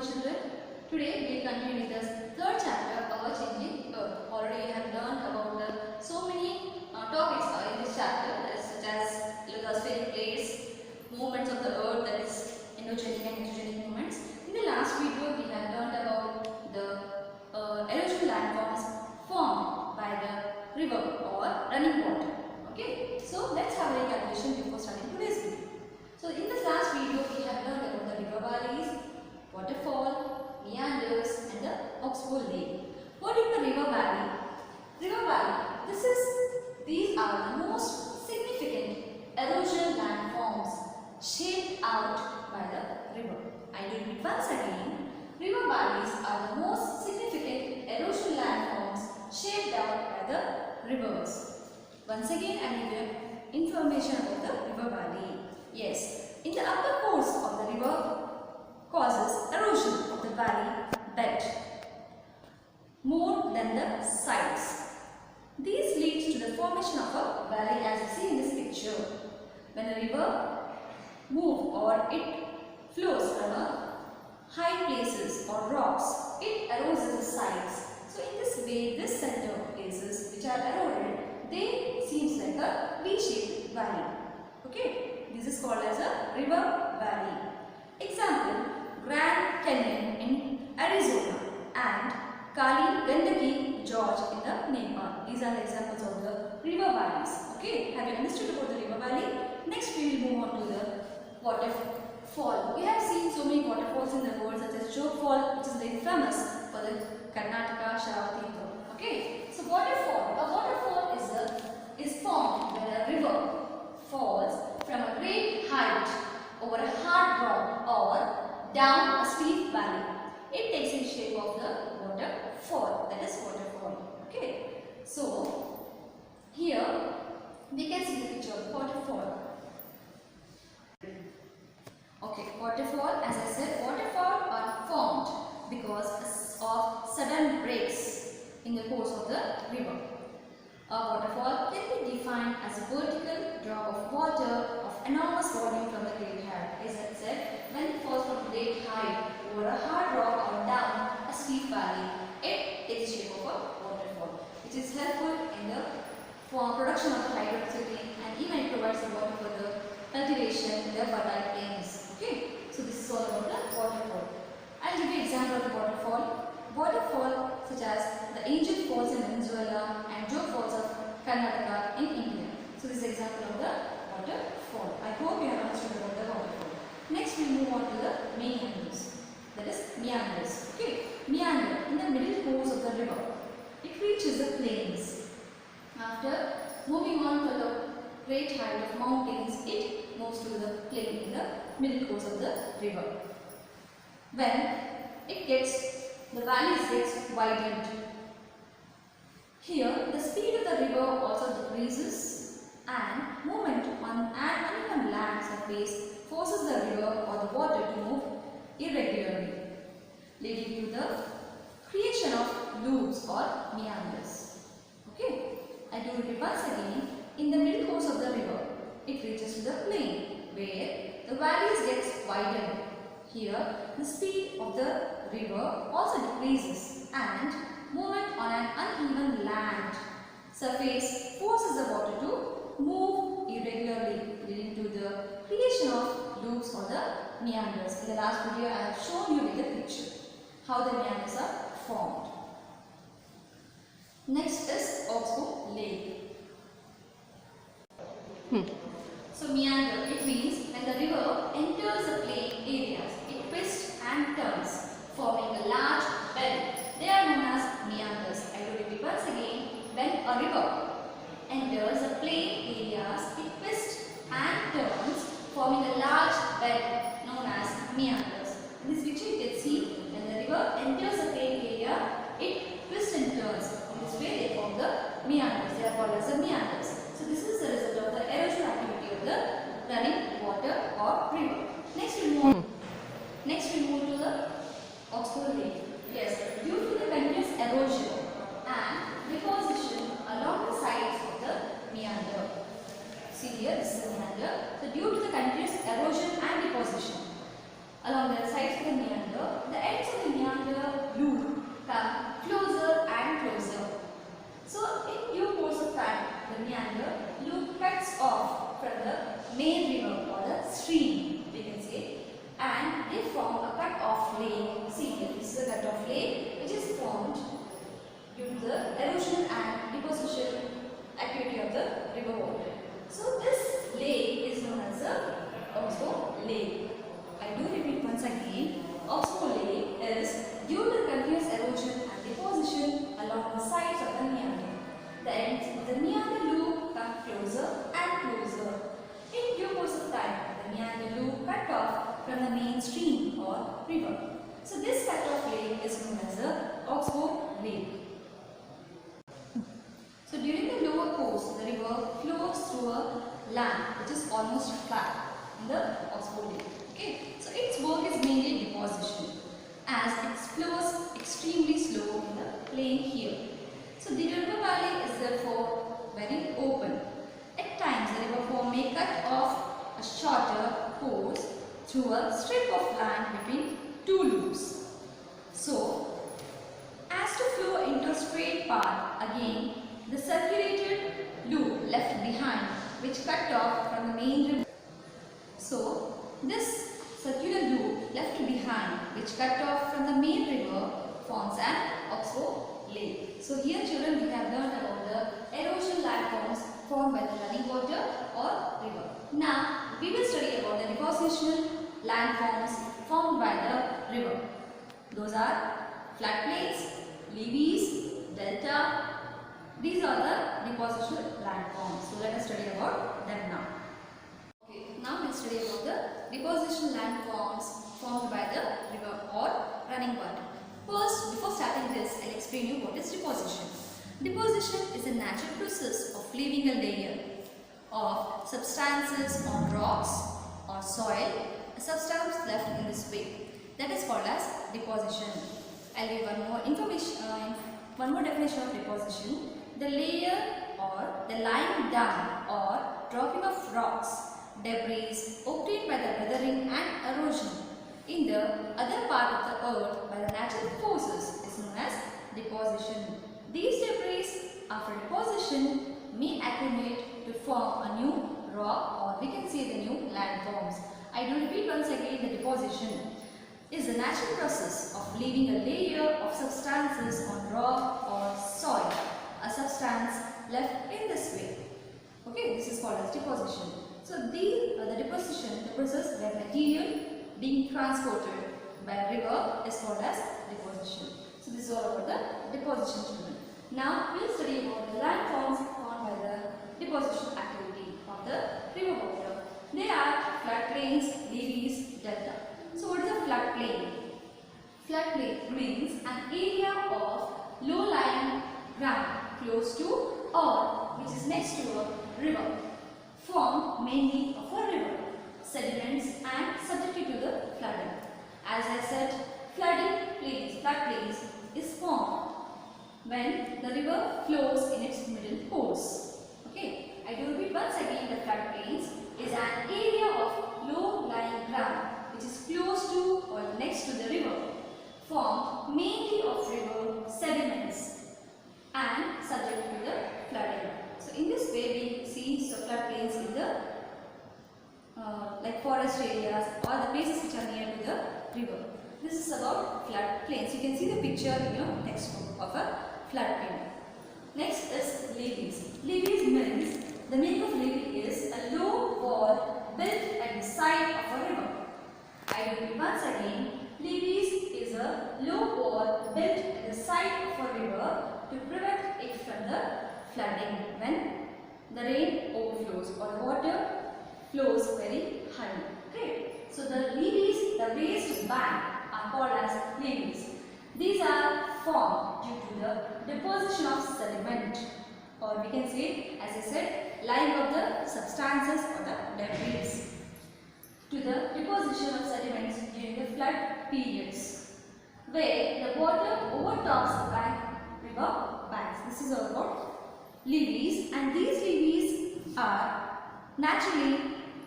children. Today we will continue with the third chapter, Our Changing Earth. Already you have learned about so many topics in this chapter, such as lithospheric plates, movements of the earth, that is endogenic and exogenic movements. In the last video we have learned about the erosion landforms formed by the river or running water. Okay, so let's have a recalculation before starting today's video. So in this last video we have learned about the river valleys, waterfall, meanders and the oxbow lake. What is the river valley? River valley, these are the most significant erosion landforms shaped out by the river. I will repeat once again. River valleys are the most significant erosion landforms shaped out by the rivers. Once again I will give information about the river valley. Yes, in the upper course of the river causes erosion of the valley bed more than the sides. These leads to the formation of a valley as you see in this picture. When a river moves or it flows from a high places or rocks, it erodes the sides. So in this way, this center places which are eroded, they seems like a V-shaped valley. Okay. This is called as a river valley. Example, Grand Canyon in Arizona and Kali Gandaki Gorge in the Nepal. These are the examples of the river valleys. Okay, have you understood about the river valley? Next we will move on to the waterfall. We have seen so many waterfalls in the world, such as Jog Fall, which is very famous for the Karnataka Sharavati. Okay, so waterfall. A waterfall is formed when a river falls from a great height over a hard rock or down a steep valley. It takes the shape of the waterfall, that is waterfall. Okay, so here we can see the picture of waterfall. Okay, waterfall, as I said, waterfall are formed because of sudden breaks in the course of the river. A waterfall can be defined as a vertical drop of water of enormous volume from the great height. As I said, when it falls from great height over a hard rock or down a steep valley, it takes the shape of a waterfall, which is helpful in the production of hydroelectricity and even it provides the water for the cultivation in the fertile plains. Okay, so this is all about the waterfall. I'll give you an example of the waterfall. Waterfall such as the Angel Falls in Venezuela and Jog Falls of Karnataka in India. So this is an example of the waterfall. I hope you have understood about the waterfall. Next we move on to the meanders. That is meanders. Okay, meander in the middle course of the river. It reaches the plains. After moving on to the great height of mountains, it moves to the plain in the middle course of the river. When the valleys gets widened. Here, the speed of the river also decreases and movement on an uneven land surface forces the river or the water to move irregularly, leading to the creation of loops or meanders. Okay, I do repeat once again. In the middle course of the river, it reaches to the plain where the valleys gets widened. Here, the speed of the river also decreases and movement on an uneven land surface forces the water to move irregularly, leading to the creation of loops or the meanders. In the last video, I have shown you with the picture how the meanders are formed. Next is oxbow lake. So meander, it means when the river enters the plain areas, it twists and turns, forming a large bed. They are known as meanders. I will repeat once again. When a river enters the plain areas, it twists and turns, forming a large bed known as meanders. In this picture you can see when the river enters the plain area, it twists and turns. In this way they form the meanders. They are called as the meanders. So this is the result of the erosion activity of the running water or river. Next we move to the oxbow lake. Yes, due to the continuous erosion and deposition along the sides of the meander. See here, this is the meander. So due to the continuous erosion and deposition along the sides of the meander, the end form a cut-off lake. See, this is a cut-off lake which is formed due to the erosion and deposition activity of the river water. So this lake is known as a Oxbow Lake. I do repeat once again, Oxbow Lake is due to continuous erosion and deposition along the sides of the meander. The ends of the meander loop come closer and closer. In due course of time, the meander loop cut off from the main stream or river. So this cut-off lake is known as the Oxbow Lake. So during the lower course, the river flows through a land which is almost flat in the Oxbow Lake. Okay, so its work is mainly deposition, as it flows extremely slow in the plain here. So the river valley is therefore very open. At times, the river form may cut off a shorter course through a strip of land between two loops. So, as to flow into a straight path, again the circulated loop left behind which cut off from the main river. So, this circular loop left behind which cut off from the main river forms an Oxbow Lake. So, here children we have learned about the erosion landforms formed by the running water or river. Now, we will study about the depositional landforms formed by the river. Those are floodplains, levees, delta. These are the depositional landforms. So, let us study about them now. Okay, now we will study about the depositional landforms formed by the river or running water. First, before starting this, I will explain you what is deposition. Deposition is a natural process of leaving a layer of substances on rocks or soil, a substance left in this way. That is called as deposition. I will give one more definition of deposition. The layer or the lying down or dropping of rocks, debris obtained by the weathering and erosion in the other part of the earth by the natural forces is known as deposition. These debris after deposition may accumulate to form a new rock, or we can say the new landforms. I do repeat once again, the deposition is the natural process of leaving a layer of substances on rock or soil, a substance left in this way. Okay, this is called as deposition. So the deposition, the process where material being transported by a river is called as deposition. So this is all about the deposition, children. Now we will study about the landforms formed by the deposition activity of the river water. They are floodplains, levees, delta. So what is a floodplain? Floodplain means an area of low-lying ground close to or which is next to a river, formed mainly of a river, sediments and subjected to the flooding. As I said, floodplains is formed when the river flows in its middle course. Okay, I do repeat once again, the floodplains is an area of low-lying ground which is close to or next to the river, formed mainly of river sediments and subject to the flooding. So in this way we see the floodplains in the like forest areas or the places which are near to the river. This is about floodplains. You can see the picture in your textbook of a floodplain. Next is levees. Levees means the meaning of levee is a low wall built at the side of a river. I repeat once again, levees is a low wall built at the side of a river to prevent it from the flooding when the rain overflows or the water flows very high. Okay. So the levees, the raised bank are called as levees. These are formed due to the deposition of sediment, or we can say, as I said, lying of the substances or the debris, to the deposition of sediments during the flood periods, where the water overtops the river banks. This is all about levees, and these levees are naturally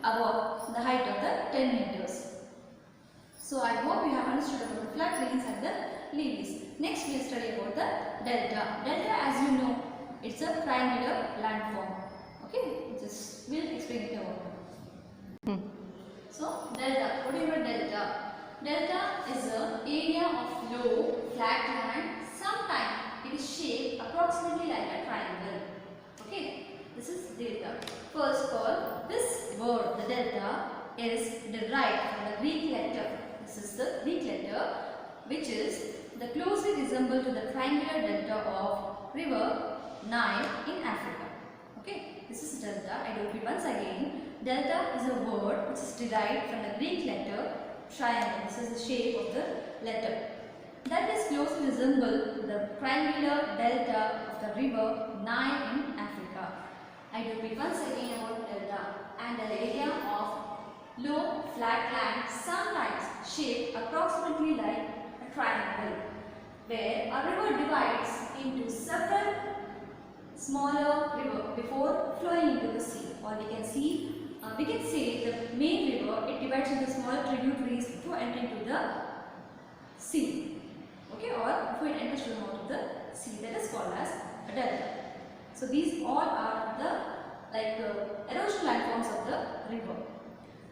above the height of the 10 meters. So I hope you have understood about the floodplains and the levees. Next we will study about the delta. Delta, as you know, it's a triangular landform. Okay, we'll explain it about. So delta, what do you mean delta? delta is an area of low, flat land. Sometimes it is shaped approximately like a triangle. Okay, this is delta. First of all, this word, the delta, is derived from the Greek letter. This is the Greek letter, which is the closely resemble to the triangular delta of river Nile in Africa. Okay, this is delta. I will repeat once again. Delta is a word which is derived from the Greek letter triangle. This is the shape of the letter. That is closely resemble to the triangular delta of the river Nile in Africa. I will repeat once again about delta, and the area of low flat land sometimes shaped approximately like a triangle, where a river divides into several smaller rivers before flowing into the sea. Or we can say the main river, it divides into smaller tributaries before entering to the sea. Okay, or before it enters to the mouth of the sea, that is called as a delta. So these all are the erosion landforms of the river.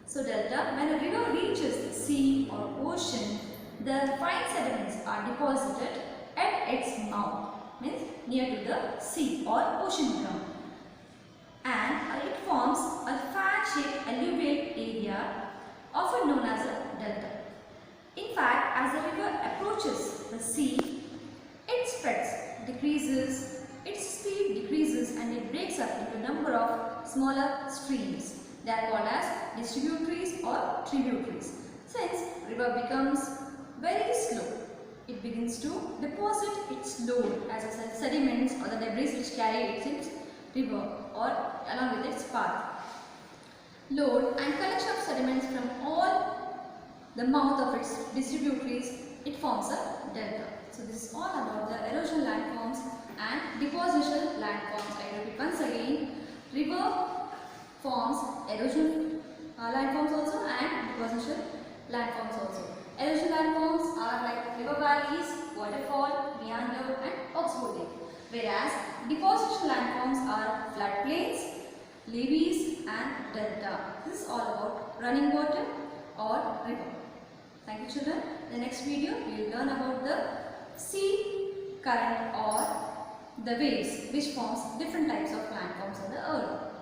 So delta, when a river reaches the sea or ocean, the fine sediments are deposited at its mouth, means near to the sea or ocean ground, and it forms a fan-shaped alluvial area often known as a delta. In fact, as the river approaches the sea, it spreads, decreases, its speed decreases, and it breaks up into a number of smaller streams. They are called as distributaries or tributaries. Since river becomes very slow, it begins to deposit its load, as I said, sediments or the debris which carry its river or along with its path. Load and collection of sediments from all the mouth of its distributaries, it forms a delta. So this is all about the erosion landforms and deposition landforms. I repeat once again, river forms erosion landforms also and deposition landforms also. Erosion landforms are like river valleys, waterfall, meander and oxbow, whereas deposition landforms are floodplains, levees and delta. This is all about running water or river. Thank you children. In the next video we will learn about the sea current or the waves which forms different types of landforms on the earth.